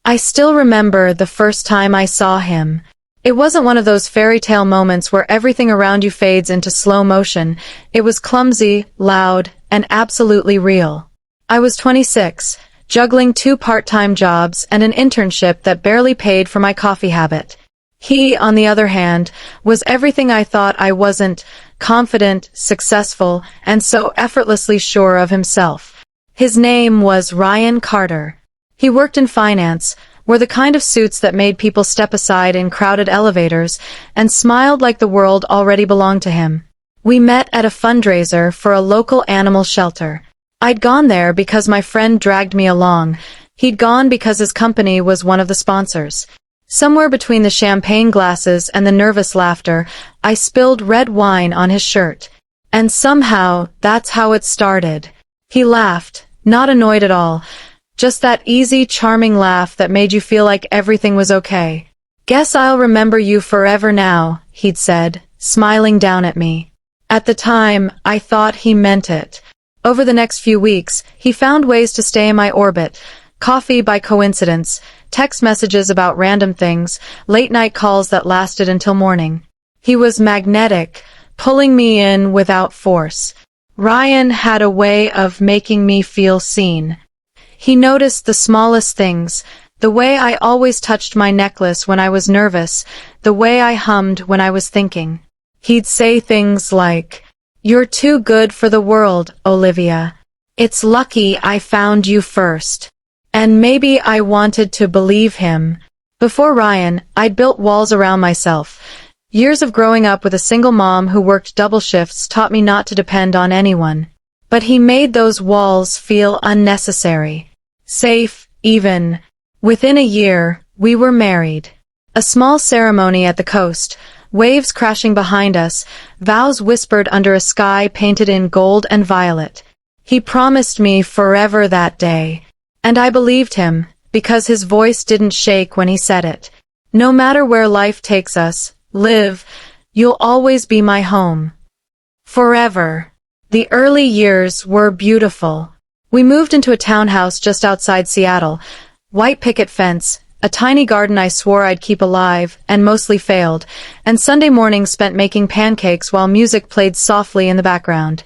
I still remember the first time I saw him. It wasn't one of those fairy tale moments where everything around you fades into slow motion. It was clumsy, loud, and absolutely real. I was 26, juggling 2 part-time jobs and an internship that barely paid for my coffee habit. He, on the other hand, was everything I thought I wasn't: confident, successful, and so effortlessly sure of himself. His name was Ryan Carter. He worked in finance, wore the kind of suits that made people step aside in crowded elevators, and smiled like the world already belonged to him. We met at a fundraiser for a local animal shelter. I'd gone there because my friend dragged me along. He'd gone because his company was one of the sponsors. Somewhere between the champagne glasses and the nervous laughter, I spilled red wine on his shirt. And somehow, that's how it started. He laughed, not annoyed at all. Just that easy, charming laugh that made you feel like everything was okay. "Guess I'll remember you forever now," he'd said, smiling down at me. At the time, I thought he meant it. Over the next few weeks, he found ways to stay in my orbit. Coffee by coincidence, text messages about random things, late-night calls that lasted until morning. He was magnetic, pulling me in without force. Ryan had a way of making me feel seen. He noticed the smallest things, the way I always touched my necklace when I was nervous, the way I hummed when I was thinking. He'd say things like, "You're too good for the world, Olivia. It's lucky I found you first." And maybe I wanted to believe him. Before Ryan, I'd built walls around myself. Years of growing up with a single mom who worked double shifts taught me not to depend on anyone. But he made those walls feel unnecessary. Safe, even. Within a year, we were married. A small ceremony at the coast, waves crashing behind us, vows whispered under a sky painted in gold and violet. He promised me forever that day. And I believed him, because his voice didn't shake when he said it. "No matter where life takes us, Liv, you'll always be my home. Forever." The early years were beautiful. We moved into a townhouse just outside Seattle. White picket fence, a tiny garden I swore I'd keep alive, and mostly failed, and Sunday mornings spent making pancakes while music played softly in the background.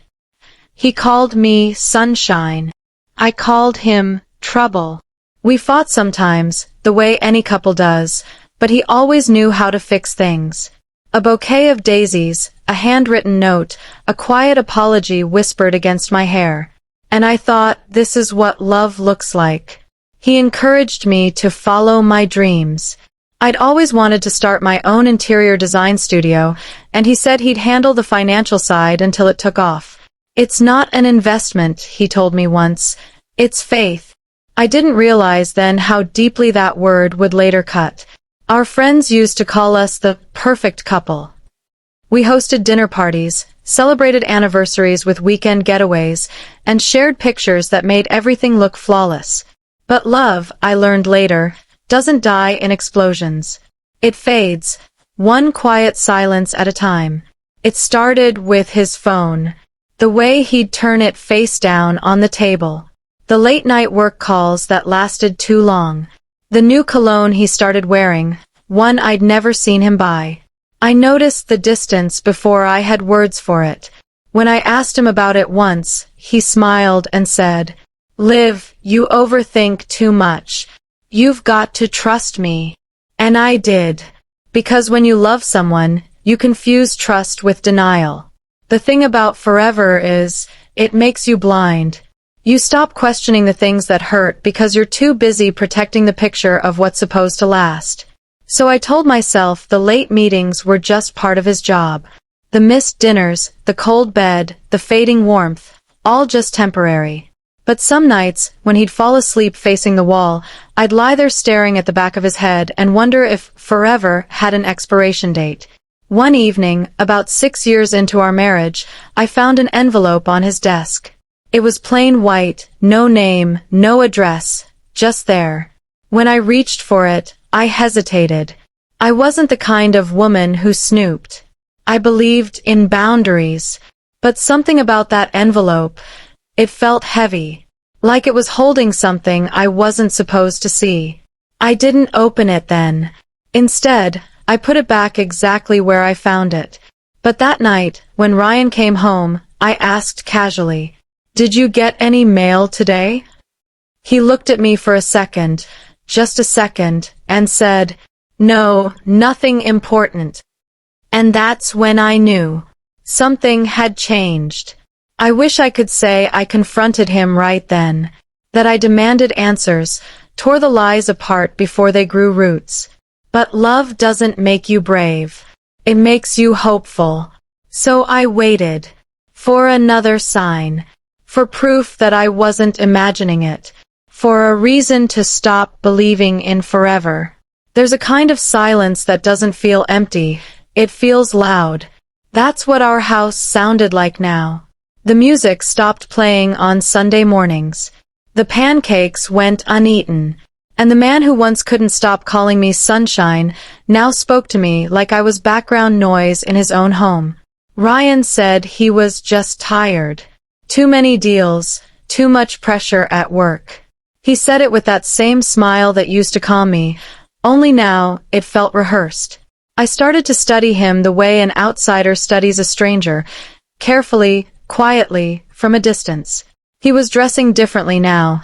He called me Sunshine. I called him Trouble. We fought sometimes, the way any couple does, but he always knew how to fix things. A bouquet of daisies, a handwritten note, a quiet apology whispered against my hair. And I thought, this is what love looks like. He encouraged me to follow my dreams. I'd always wanted to start my own interior design studio, and he said he'd handle the financial side until it took off. "It's not an investment," he told me once. "It's faith." I didn't realize then how deeply that word would later cut. Our friends used to call us the perfect couple. We hosted dinner parties, celebrated anniversaries with weekend getaways, and shared pictures that made everything look flawless. But love, I learned later, doesn't die in explosions. It fades, one quiet silence at a time. It started with his phone. The way he'd turn it face down on the table. The late-night work calls that lasted too long. The new cologne he started wearing, one I'd never seen him buy. I noticed the distance before I had words for it. When I asked him about it once, he smiled and said, "Liv, you overthink too much. You've got to trust me." And I did. Because when you love someone, you confuse trust with denial. The thing about forever is, it makes you blind. You stop questioning the things that hurt because you're too busy protecting the picture of what's supposed to last. So I told myself the late meetings were just part of his job. The missed dinners, the cold bed, the fading warmth, all just temporary. But some nights, when he'd fall asleep facing the wall, I'd lie there staring at the back of his head and wonder if forever had an expiration date. One evening, about 6 years into our marriage, I found an envelope on his desk. It was plain white, no name, no address, just there. When I reached for it, I hesitated. I wasn't the kind of woman who snooped. I believed in boundaries. But something about that envelope, it felt heavy. Like it was holding something I wasn't supposed to see. I didn't open it then. Instead, I put it back exactly where I found it. But that night, when Ryan came home, I asked casually, "Did you get any mail today?" He looked at me for a second, just a second, and said, "No, nothing important." And that's when I knew. Something had changed. I wish I could say I confronted him right then, that I demanded answers, tore the lies apart before they grew roots. But love doesn't make you brave. It makes you hopeful. So I waited. For another sign. For proof that I wasn't imagining it. For a reason to stop believing in forever. There's a kind of silence that doesn't feel empty. It feels loud. That's what our house sounded like now. The music stopped playing on Sunday mornings. The pancakes went uneaten. And the man who once couldn't stop calling me sunshine now spoke to me like I was background noise in his own home. Ryan said he was just tired. Too many deals, too much pressure at work. He said it with that same smile that used to calm me, only now it felt rehearsed. I started to study him the way an outsider studies a stranger, carefully, quietly, from a distance. He was dressing differently now.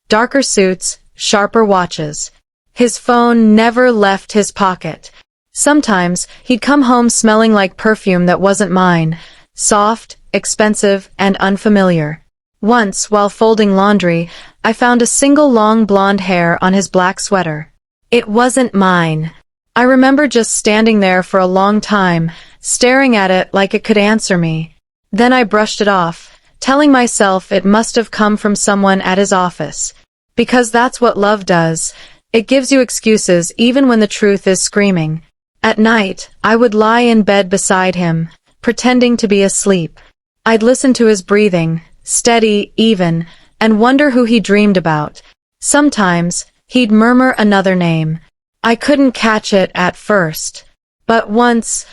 Darker suits, sharper watches. His phone never left his pocket. Sometimes, he'd come home smelling like perfume that wasn't mine, soft, expensive, and unfamiliar. Once, while folding laundry, I found a single long blonde hair on his black sweater. It wasn't mine. I remember just standing there for a long time, staring at it like it could answer me. Then I brushed it off, telling myself it must have come from someone at his office. Because that's what love does. It gives you excuses even when the truth is screaming. At night, I would lie in bed beside him, pretending to be asleep. I'd listen to his breathing, steady, even, and wonder who he dreamed about. Sometimes, he'd murmur another name. I couldn't catch it at first. But once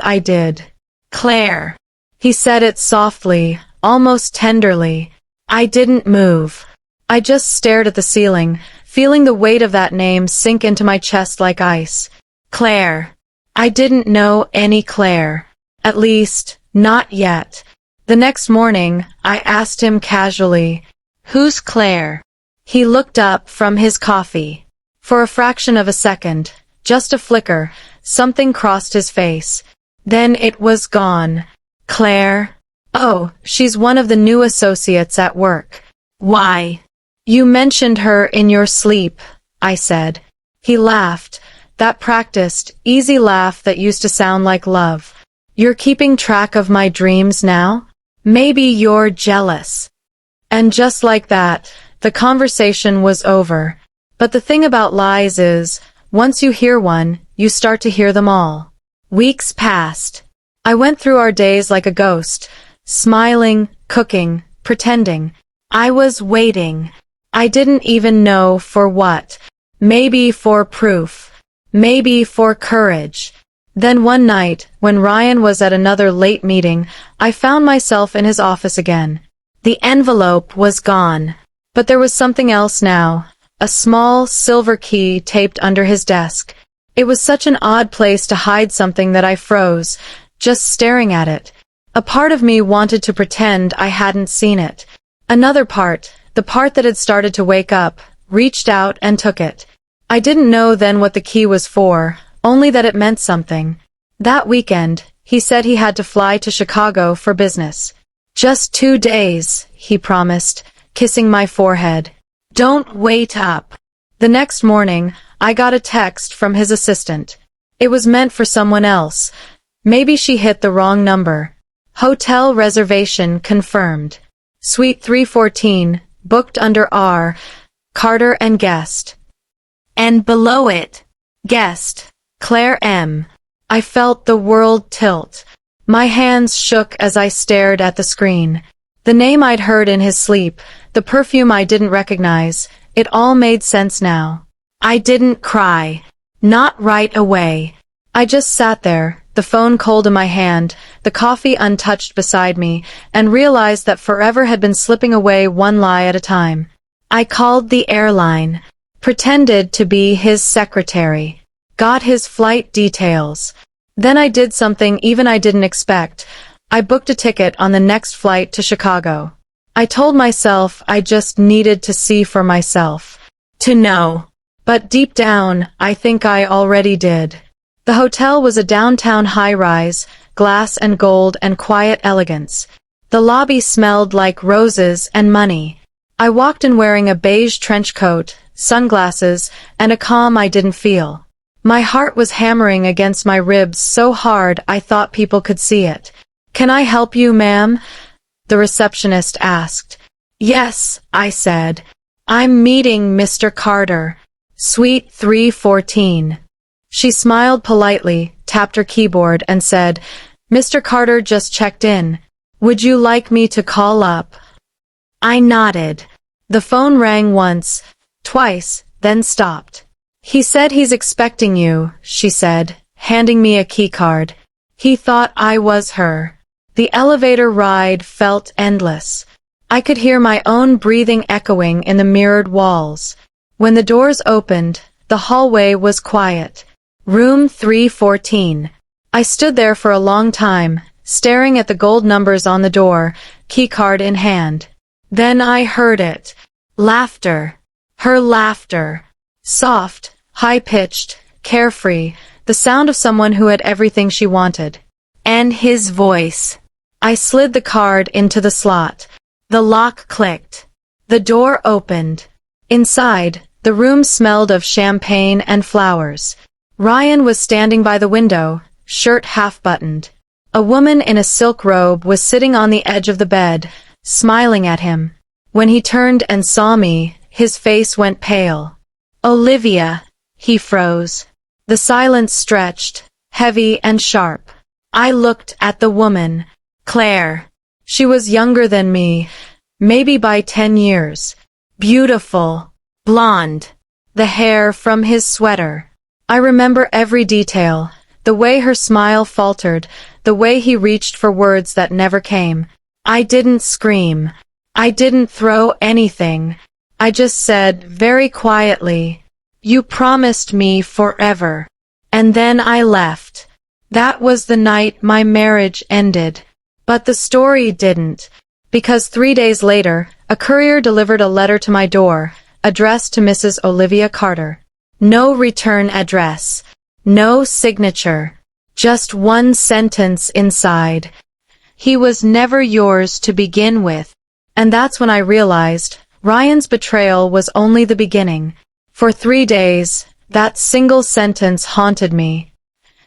I did. Claire. He said it softly, almost tenderly. I didn't move. I just stared at the ceiling, feeling the weight of that name sink into my chest like ice. Claire. I didn't know any Claire. At least, not yet. The next morning, I asked him casually, "Who's Claire?" He looked up from his coffee. For a fraction of a second, just a flicker, something crossed his face. Then it was gone. Claire? Oh, she's one of the new associates at work. Why? You mentioned her in your sleep, I said. He laughed, that practiced, easy laugh that used to sound like love. You're keeping track of my dreams now? Maybe you're jealous. And just like that, the conversation was over. But the thing about lies is, once you hear one, you start to hear them all. Weeks passed. I went through our days like a ghost, smiling, cooking, pretending. I was waiting. I didn't even know for what. Maybe for proof. Maybe for courage. Then one night, when Ryan was at another late meeting, I found myself in his office again. The envelope was gone. But there was something else now. A small, silver key taped under his desk. It was such an odd place to hide something that I froze, just staring at it. A part of me wanted to pretend I hadn't seen it. Another part, the part that had started to wake up, reached out and took it. I didn't know then what the key was for, only that it meant something. That weekend, he said he had to fly to Chicago for business. Just 2 days, he promised, kissing my forehead. Don't wait up. The next morning, I got a text from his assistant. It was meant for someone else. Maybe she hit the wrong number. Hotel reservation confirmed. Suite 314, booked under R. Carter and guest. And below it, guest, Claire M. I felt the world tilt. My hands shook as I stared at the screen. The name I'd heard in his sleep, the perfume I didn't recognize, it all made sense now. I didn't cry. Not right away. I just sat there, the phone cold in my hand, the coffee untouched beside me, and realized that forever had been slipping away one lie at a time. I called the airline. pretended to be his secretary, got his flight details. Then I did something even I didn't expect. I booked a ticket on the next flight to Chicago. I told myself I just needed to see for myself, to know. But deep down, I think I already did. The hotel was a downtown high-rise, glass and gold and quiet elegance. The lobby smelled like roses and money. I walked in wearing a beige trench coat, sunglasses, and a calm I didn't feel. My heart was hammering against my ribs so hard I thought people could see it. "Can I help you, ma'am?" the receptionist asked. "Yes," I said. "I'm meeting Mr. Carter. Suite 314. She smiled politely, tapped her keyboard, and said, "Mr. Carter just checked in. Would you like me to call up?" I nodded. The phone rang once, twice, then stopped. "He said he's expecting you," she said, handing me a keycard. He thought I was her. The elevator ride felt endless. I could hear my own breathing echoing in the mirrored walls. When the doors opened, the hallway was quiet. Room 314. I stood there for a long time, staring at the gold numbers on the door, keycard in hand. Then I heard it. Laughter. Her laughter. Soft, high-pitched, carefree, the sound of someone who had everything she wanted. And his voice. I slid the card into the slot. The lock clicked. The door opened. Inside, the room smelled of champagne and flowers. Ryan was standing by the window, shirt half-buttoned. A woman in a silk robe was sitting on the edge of the bed, smiling at him. When he turned and saw me, his face went pale. "Olivia," he froze. The silence stretched, heavy and sharp. I looked at the woman, Claire. She was younger than me, maybe by 10 years. Beautiful, blonde, the hair from his sweater. I remember every detail, the way her smile faltered, the way he reached for words that never came. I didn't scream. I didn't throw anything. I just said, very quietly, "You promised me forever." And then I left. That was the night my marriage ended. But the story didn't, because 3 days later, a courier delivered a letter to my door, addressed to Mrs. Olivia Carter. No return address. No signature. Just one sentence inside. "He was never yours to begin with." And that's when I realized Ryan's betrayal was only the beginning. For 3 days, that single sentence haunted me.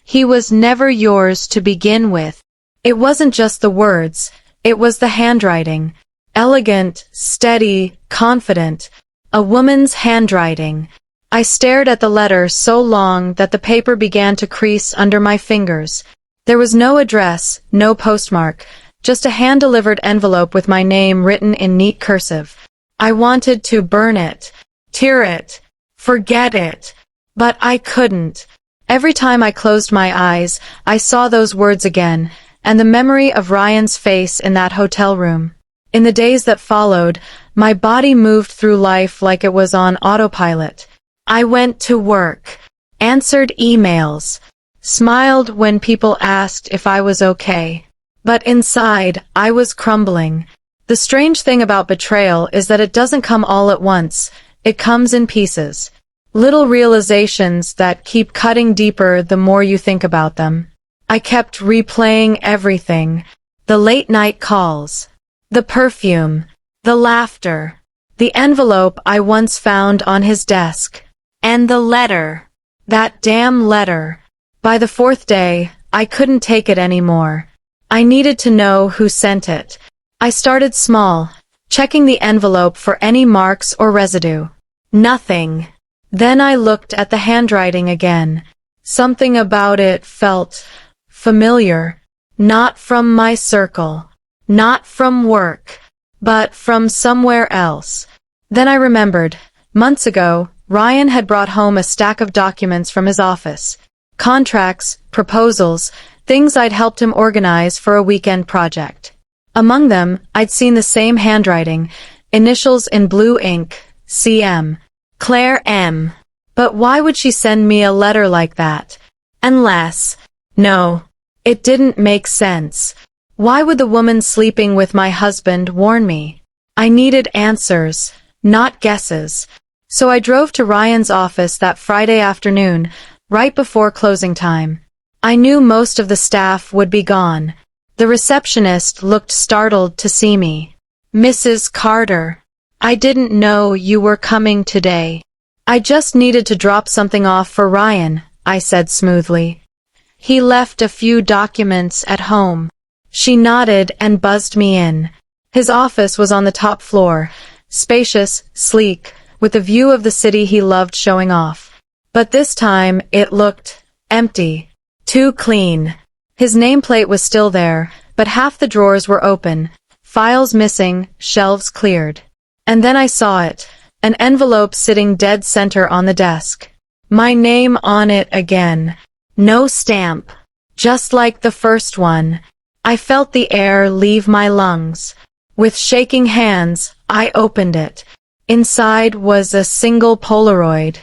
"He was never yours to begin with." It wasn't just the words, it was the handwriting. Elegant, steady, confident. A woman's handwriting. I stared at the letter so long that the paper began to crease under my fingers. There was no address, no postmark, just a hand-delivered envelope with my name written in neat cursive. I wanted to burn it, tear it, forget it, but I couldn't. Every time I closed my eyes, I saw those words again, and the memory of Ryan's face in that hotel room. In the days that followed, my body moved through life like it was on autopilot. I went to work, answered emails, smiled when people asked if I was okay. But inside, I was crumbling. The strange thing about betrayal is that it doesn't come all at once. It comes in pieces. Little realizations that keep cutting deeper the more you think about them. I kept replaying everything. The late-night calls. The perfume. The laughter. The envelope I once found on his desk. And the letter. That damn letter. By the 4th day, I couldn't take it anymore. I needed to know who sent it. I started small, checking the envelope for any marks or residue. Nothing. Then I looked at the handwriting again. Something about it felt familiar. Not from my circle. Not from work. But from somewhere else. Then I remembered. Months ago, Ryan had brought home a stack of documents from his office. Contracts, proposals, things I'd helped him organize for a weekend project. Among them, I'd seen the same handwriting, initials in blue ink, CM. Claire M. But why would she send me a letter like that? Unless... No. It didn't make sense. Why would the woman sleeping with my husband warn me? I needed answers, not guesses. So I drove to Ryan's office that Friday afternoon, right before closing time. I knew most of the staff would be gone. The receptionist looked startled to see me. Mrs. Carter, I didn't know you were coming today. I just needed to drop something off for Ryan, I said smoothly. He left a few documents at home. She nodded and buzzed me in. His office was on the top floor, spacious, sleek, with a view of the city he loved showing off. But this time it looked empty. Too clean. His nameplate was still there, but half the drawers were open, files missing, shelves cleared. And then I saw it, an envelope sitting dead center on the desk. My name on it again. No stamp. Just like the first one. I felt the air leave my lungs. With shaking hands, I opened it. Inside was a single Polaroid.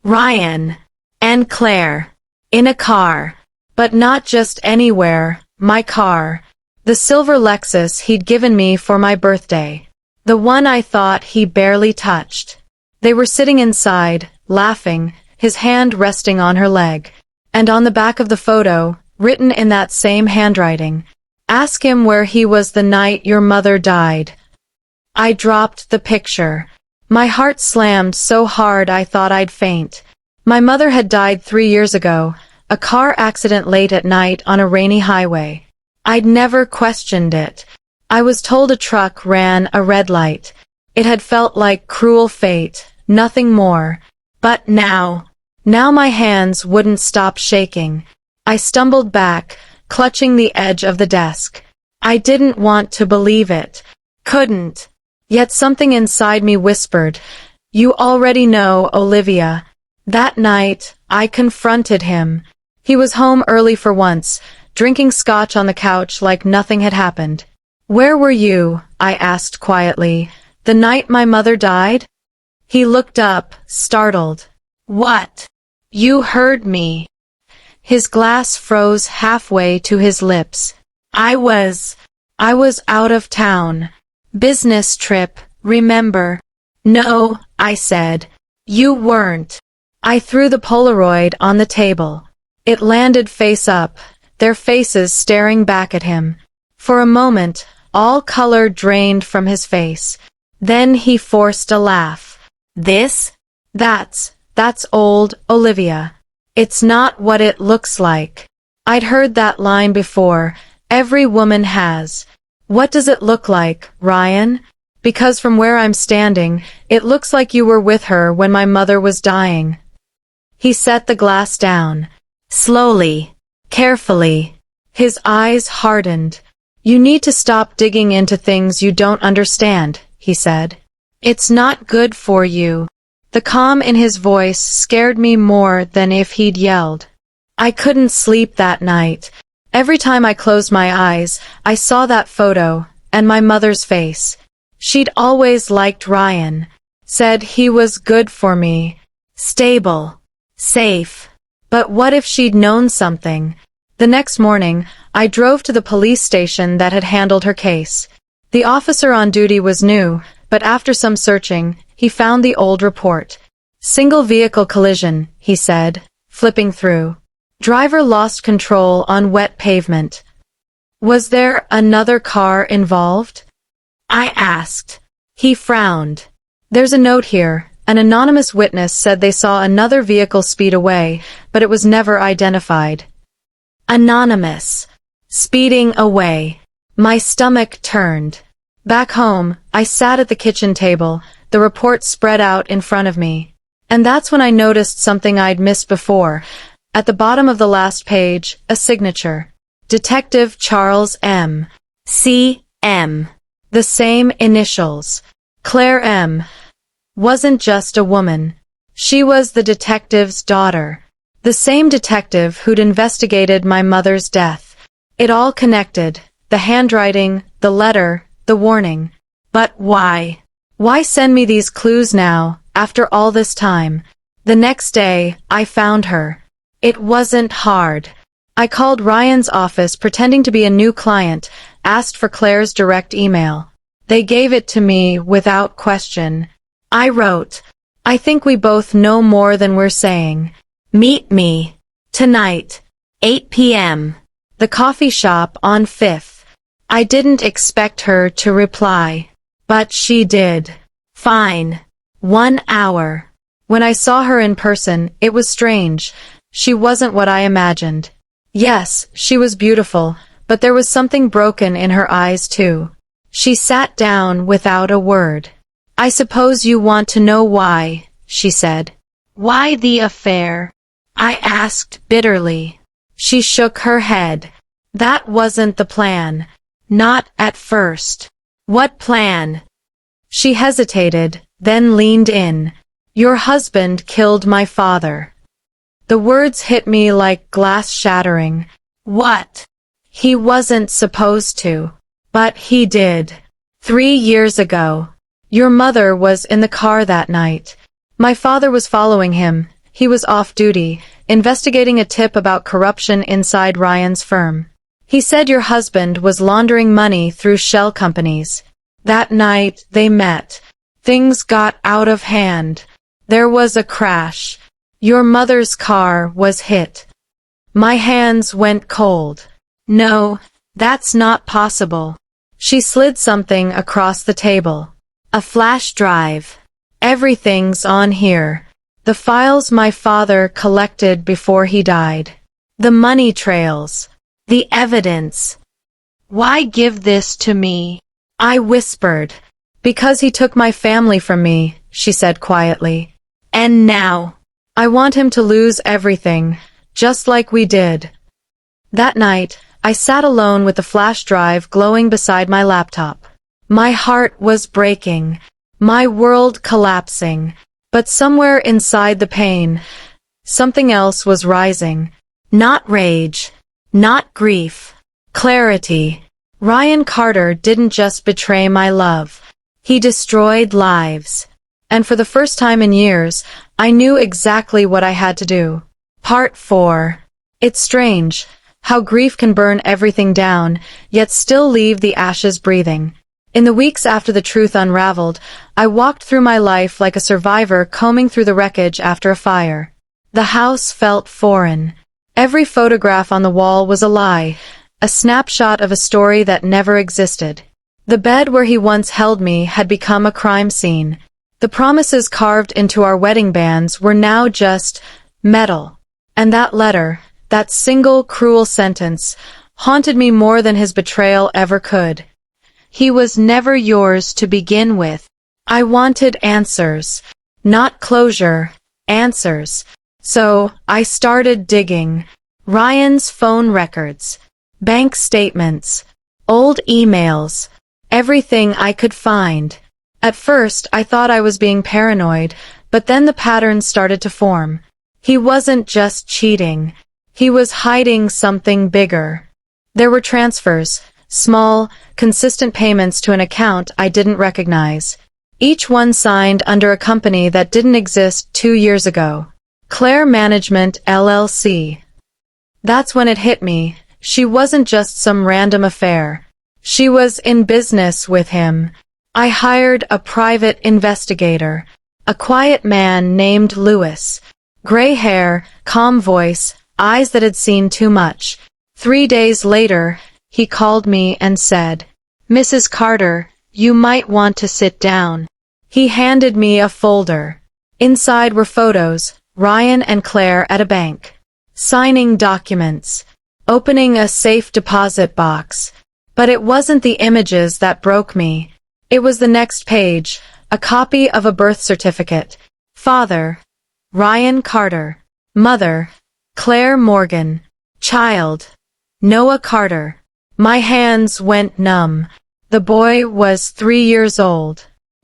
Ryan. And Claire. In a car. But not just anywhere, my car. The silver Lexus he'd given me for my birthday. The one I thought he barely touched. They were sitting inside, laughing, his hand resting on her leg. And on the back of the photo, written in that same handwriting, "Ask him where he was the night your mother died." I dropped the picture. My heart slammed so hard I thought I'd faint. My mother had died 3 years ago, a car accident late at night on a rainy highway. I'd never questioned it. I was told a truck ran a red light. It had felt like cruel fate, nothing more. But now my hands wouldn't stop shaking. I stumbled back, clutching the edge of the desk. I didn't want to believe it. Couldn't. Yet something inside me whispered, "You already know, Olivia." That night, I confronted him. He was home early for once, drinking scotch on the couch like nothing had happened. "Where were you?" I asked quietly. "The night my mother died?" He looked up, startled. "What? You heard me." His glass froze halfway to his lips. I was out of town. Business trip, remember?" "No," I said. "You weren't." I threw the Polaroid on the table. It landed face up, their faces staring back at him. For a moment, all color drained from his face. Then he forced a laugh. That's old, Olivia. It's not what it looks like." I'd heard that line before. Every woman has. "What does it look like, Ryan?" "Because from where I'm standing, it looks like you were with her when my mother was dying." He set the glass down. Slowly, carefully. His eyes hardened. "You need to stop digging into things you don't understand," he said. "It's not good for you." The calm in his voice scared me more than if he'd yelled. I couldn't sleep that night. Every time I closed my eyes, I saw that photo, and my mother's face. She'd always liked Ryan. Said he was good for me. Stable. Safe. But what if she'd known something? The next morning, I drove to the police station that had handled her case. The officer on duty was new, but after some searching, he found the old report. "Single vehicle collision," he said, flipping through. "Driver lost control on wet pavement." "Was there another car involved?" I asked. He frowned. "There's a note here. An anonymous witness said they saw another vehicle speed away, but it was never identified." Anonymous. Speeding away. My stomach turned. Back home, I sat at the kitchen table, the report spread out in front of me. And that's when I noticed something I'd missed before. At the bottom of the last page, a signature. Detective Charles M. C.M. The same initials. Claire M. wasn't just a woman. She was the detective's daughter. The same detective who'd investigated my mother's death. It all connected. The handwriting, the letter, the warning. But why? Why send me these clues now, after all this time. The next day, I found her. It wasn't hard. I called Ryan's office pretending to be a new client, asked for Claire's direct email. They gave it to me without question. I wrote, "I think we both know more than we're saying. Meet me. Tonight. 8 p.m. The coffee shop on 5th. I didn't expect her to reply. But she did. Fine. 1 hour. When I saw her in person, it was strange. She wasn't what I imagined. Yes, she was beautiful, but there was something broken in her eyes too. She sat down without a word. "I suppose you want to know why," she said. "Why the affair?" I asked bitterly. She shook her head. "That wasn't the plan. Not at first." "What plan?" She hesitated, then leaned in. "Your husband killed my father." The words hit me like glass shattering. What? He wasn't supposed to. But he did. 3 years ago. Your mother was in the car that night. My father was following him. He was off duty, investigating a tip about corruption inside Ryan's firm. He said your husband was laundering money through shell companies. That night they met. Things got out of hand. There was a crash. Your mother's car was hit. My hands went cold. No, that's not possible. She slid something across the table. A flash drive. Everything's on here. The files my father collected before he died. The money trails. The evidence. Why give this to me? I whispered. Because he took my family from me, she said quietly. And now, I want him to lose everything, just like we did. That night, I sat alone with the flash drive glowing beside my laptop. My heart was breaking, my world collapsing, but somewhere inside the pain, something else was rising. Not rage, not grief, clarity. Ryan Carter didn't just betray my love. He destroyed lives. And for the first time in years, I knew exactly what I had to do. Part 4. It's strange how grief can burn everything down, yet still leave the ashes breathing. In the weeks after the truth unraveled, I walked through my life like a survivor combing through the wreckage after a fire. The house felt foreign. Every photograph on the wall was a lie, a snapshot of a story that never existed. The bed where he once held me had become a crime scene. The promises carved into our wedding bands were now just metal. And that letter, that single cruel sentence, haunted me more than his betrayal ever could. He was never yours to begin with. I wanted answers. Not closure, answers. So, I started digging. Ryan's phone records, bank statements, old emails, everything I could find. At first, I thought I was being paranoid, but then the patterns started to form. He wasn't just cheating. He was hiding something bigger. There were transfers, small, consistent payments to an account I didn't recognize. Each one signed under a company that didn't exist 2 years ago. Claire Management, LLC. That's when it hit me. She wasn't just some random affair. She was in business with him. I hired a private investigator, a quiet man named Lewis. Gray hair, calm voice, eyes that had seen too much. 3 days later, he called me and said, "Mrs. Carter, you might want to sit down." He handed me a folder. Inside were photos, Ryan and Claire at a bank, signing documents, opening a safe deposit box. But it wasn't the images that broke me. It was the next page, a copy of a birth certificate. Father, Ryan Carter. Mother, Claire Morgan. Child, Noah Carter. My hands went numb. The boy was 3 years old.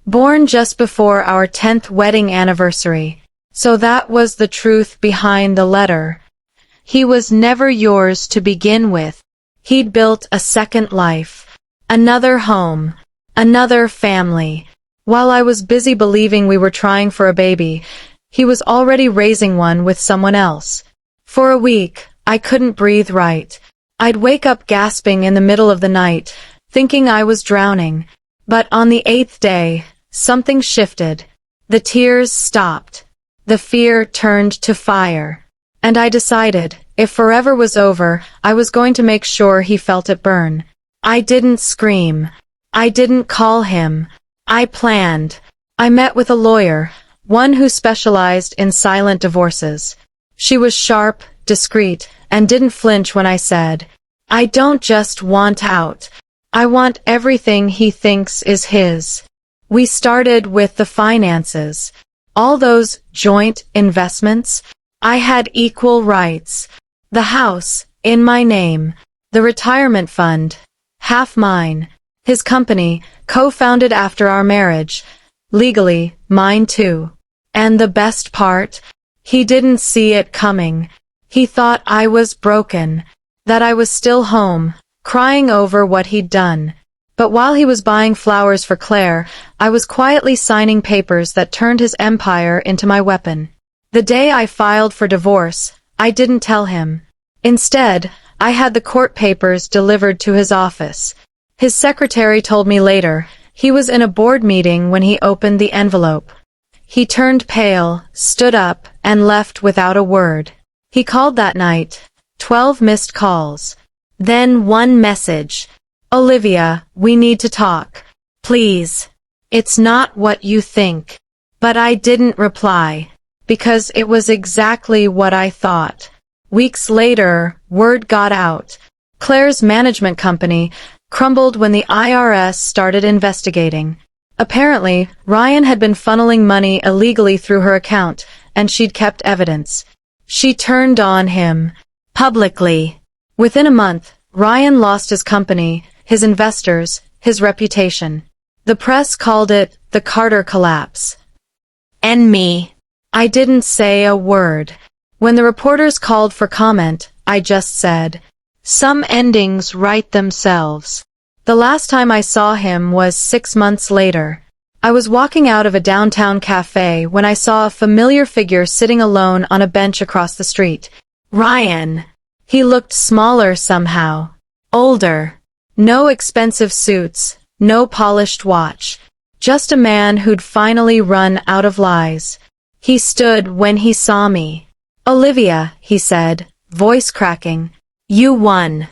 Born just before our 10th wedding anniversary. So that was the truth behind the letter. He was never yours to begin with. He'd built a second life. Another home. Another family. While I was busy believing we were trying for a baby, he was already raising one with someone else. For a week, I couldn't breathe right. I'd wake up gasping in the middle of the night, thinking I was drowning. But on the 8th day, something shifted. The tears stopped. The fear turned to fire. And I decided, if forever was over, I was going to make sure he felt it burn. I didn't scream. I didn't call him. I planned. I met with a lawyer, one who specialized in silent divorces. She was sharp, discreet, and didn't flinch when I said, I don't just want out. I want everything he thinks is his. We started with the finances. All those joint investments. I had equal rights. The house, in my name. The retirement fund, half mine. His company, co-founded after our marriage. Legally, mine too. And the best part? He didn't see it coming. He thought I was broken. That I was still home, crying over what he'd done. But while he was buying flowers for Claire, I was quietly signing papers that turned his empire into my weapon. The day I filed for divorce, I didn't tell him. Instead, I had the court papers delivered to his office. His secretary told me later, he was in a board meeting when he opened the envelope. He turned pale, stood up, and left without a word. He called that night. 12 missed calls. Then one message. Olivia, we need to talk. Please. It's not what you think. But I didn't reply. Because it was exactly what I thought. Weeks later, word got out. Claire's management company crumbled when the IRS started investigating. Apparently, Ryan had been funneling money illegally through her account, and she'd kept evidence. She turned on him. Publicly. Within a month, Ryan lost his company, his investors, his reputation. The press called it the Carter collapse. And me. I didn't say a word. When the reporters called for comment, I just said, some endings write themselves. The last time I saw him was 6 months later. I was walking out of a downtown cafe when I saw a familiar figure sitting alone on a bench across the street. Ryan. He looked smaller somehow. Older. No expensive suits, no polished watch. Just a man who'd finally run out of lies. He stood when he saw me. Olivia, he said, voice cracking. You won.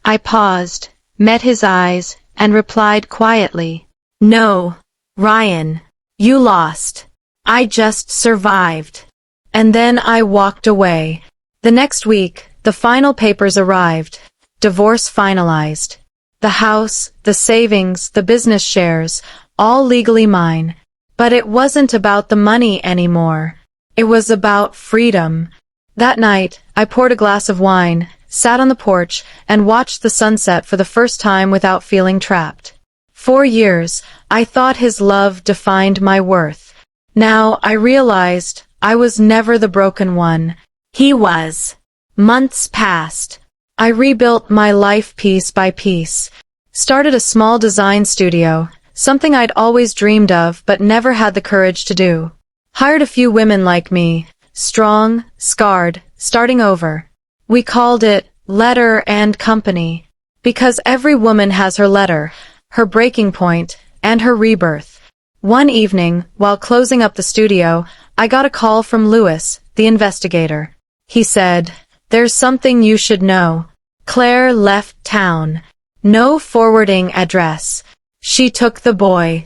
I paused, met his eyes, and replied quietly. No, Ryan, you lost. I just survived. And then I walked away. The next week, the final papers arrived. Divorce finalized. The house, the savings, the business shares, all legally mine. But it wasn't about the money anymore. It was about freedom. That night, I poured a glass of wine, sat on the porch, and watched the sunset for the first time without feeling trapped. 4 years, I thought his love defined my worth. Now I realized I was never the broken one. He was. Months passed. I rebuilt my life piece by piece. Started a small design studio, something I'd always dreamed of but never had the courage to do. Hired a few women like me, strong, scarred, starting over. We called it Letter and Company, because every woman has her letter, her breaking point, and her rebirth. One evening, while closing up the studio, I got a call from Lewis, the investigator. He said, "There's something you should know. Claire left town. No forwarding address. She took the boy."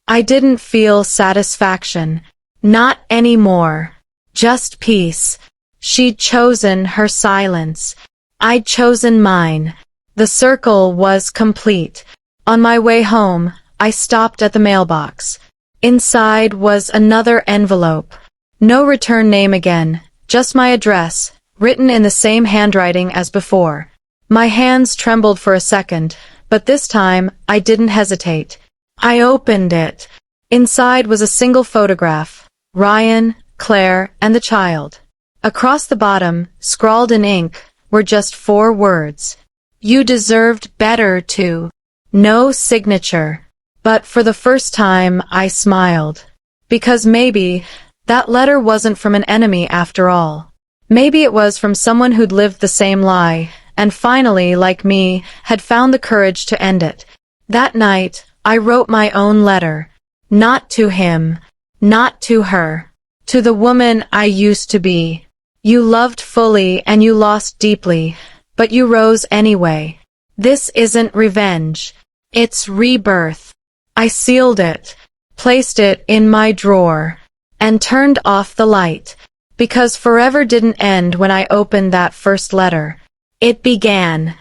I didn't feel satisfaction. Not anymore. Just peace. She'd chosen her silence. I'd chosen mine. The circle was complete. On my way home, I stopped at the mailbox. Inside was another envelope. No return name again, just my address, written in the same handwriting as before. My hands trembled for a second, but this time I didn't hesitate. I opened it. Inside was a single photograph. Ryan, Claire, and the child. Across the bottom, scrawled in ink, were just 4 words. You deserved better too. No signature. But for the first time, I smiled. Because maybe that letter wasn't from an enemy after all. Maybe it was from someone who'd lived the same lie, and finally, like me, had found the courage to end it. That night, I wrote my own letter. Not to him, not to her. To the woman I used to be. You loved fully and you lost deeply, but you rose anyway. This isn't revenge. It's rebirth. I sealed it, placed it in my drawer, and turned off the light, because forever didn't end when I opened that first letter. It began.